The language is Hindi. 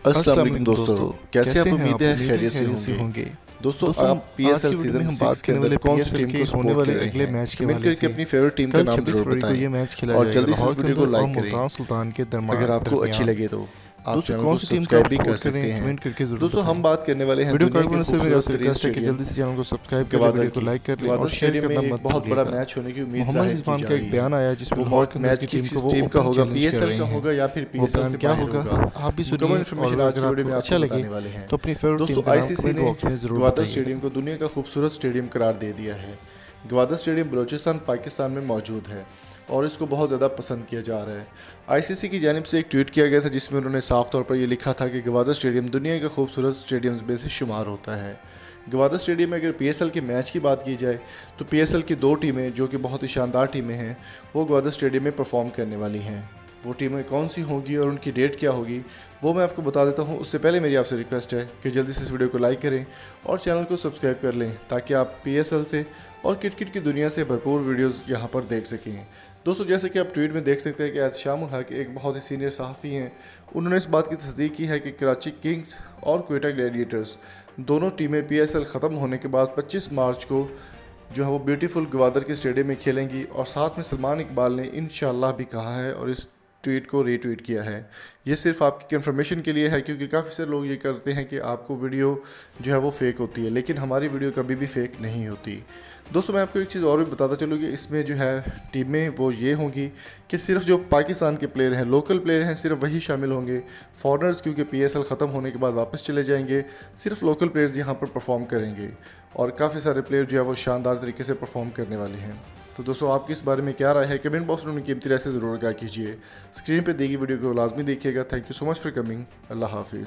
अस्सलाम अस्सलाम वालेकुम वालेकुम दोस्तों, दोस्तों, कैसे आप? उम्मीद है खैरियत खैरियत से से होंगे। होंगे। दोस्तों दोस्तों आप आज पीएसएल की वीडियो में सीजन हम 6 बात के करने अंदर वाले कौन सी पीएसएल टीम के को होने सपोर्ट कर वाले रहे अगले हैं? मैच के कमेंट हवाले करके से। अपनी फेवरेट टीम का कल नाम 26 जरूर फरवरी को बताएं ये मैच खेला और जाएगा जल्दी से लाहौर इस के वीडियो को अंदर और लाइक करें। मुल्तान सुल्तान के अगर आपको अच्छी दरमियान। लगे तो आप दोस्तों चैनल कौन को सी टीम का सब्सक्राइब भी कर सपोर्ट करें सकते हैं। कमेंट करके जरूर दोस्तों बताएं। हम बात करने वाले हैं वीडियो दुनिया को के करने से मेरे खूबसूरत आपसे तरीन रिक्वेस्ट है कि स्टेडियम जल्दी से चैनल को सब्सक्राइब कर ले, गवादर वीडियो को की। लाइक कर लें और गवादर शेयर स्टेडियम में करना एक मत बहुत बड़ा भूलिएगा। मैच होने की उम्मीद मोहम्मद जाहिर की रिजवान जा का एक रही है। बयान आया जिसमें वो लाहौर के अंदर मैच की टीम को किस वो टीम का ओपन होगा, चैलेंज कर पीएसएल रहे का हैं। होगा या फिर वो पीएसएल बयान से क्या बाहर होगा होगा? आप भी मुकम्मल सुनिए, और इन्फॉर्मेशन आज अगर की वीडियो आपको में अच्छा आपको लगे बताने वाले हैं। तो अपनी फेवरेट टीम दोस्तों का नाम आईसीसी कमेंट ने बॉक्स में जरूर गवादर बताइएगा। स्टेडियम को दुनिया का खूबसूरत स्टेडियम करार दे दिया है। गवादर स्टेडियम बलूचिस्तान पाकिस्तान में मौजूद है और इसको बहुत ज़्यादा पसंद किया जा रहा है। आईसीसी की जानिब से एक ट्वीट किया गया था जिसमें उन्होंने साफ तौर पर यह लिखा था कि गवादर स्टेडियम दुनिया के खूबसूरत स्टेडियम्स में से शुमार होता है। गवादर स्टेडियम में अगर पीएसएल के मैच की बात की जाए तो पीएसएल की 2 टीमें जो कि बहुत ही शानदार टीमें हैं वो गवादर स्टेडियम में परफॉर्म करने वाली हैं। वो टीमें कौन सी होंगी और उनकी डेट क्या होगी वो मैं आपको बता देता हूँ। उससे पहले मेरी आपसे रिक्वेस्ट है कि जल्दी से इस वीडियो को लाइक करें और चैनल को सब्सक्राइब कर लें ताकि आप पीएसएल से और क्रिकेट की दुनिया से भरपूर वीडियोस यहाँ पर देख सकें। दोस्तों जैसे कि आप ट्वीट में देख सकते हैं कि एहतशामुल हक एक बहुत ही सीनियर सहाफ़ी हैं। उन्होंने इस बात की तस्दीक की है कि कराची किंग्स और क्वेटा ग्लैडिएटर्स दोनों टीमें पीएसएल ख़त्म होने के बाद 25 मार्च को जो है वो ब्यूटीफुल गवादर के स्टेडियम में खेलेंगी। और साथ में सलमान इकबाल ने इंशाल्लाह भी कहा है और इस ट्वीट को रीट्वीट किया है। ये सिर्फ आपकी कंफर्मेशन के लिए है क्योंकि काफ़ी सारे लोग ये करते हैं कि आपको वीडियो जो है वो फेक होती है, लेकिन हमारी वीडियो कभी भी फेक नहीं होती। दोस्तों मैं आपको एक चीज़ और भी बताता चलूँ कि इसमें जो है टीमें वो ये होंगी कि सिर्फ जो पाकिस्तान के प्लेयर हैं, लोकल प्लेयर हैं, सिर्फ वही शामिल होंगे। फॉरनर्स क्योंकि पीएसएल ख़त्म होने के बाद वापस चले जाएंगे, सिर्फ लोकल प्लेयर्स यहाँ पर परफॉर्म करेंगे और काफ़ी सारे प्लेयर जो है वो शानदार तरीके से परफॉर्म करने वाले हैं। तो दोस्तों आपकी इस बारे में क्या राय है? कमेंट बॉक्स में अपनी कीमती राय से ज़रूर आगाह कीजिए। स्क्रीन पर दी गई वीडियो को लाजमी देखिएगा। Thank you so much for coming. अल्लाह हाफिज़।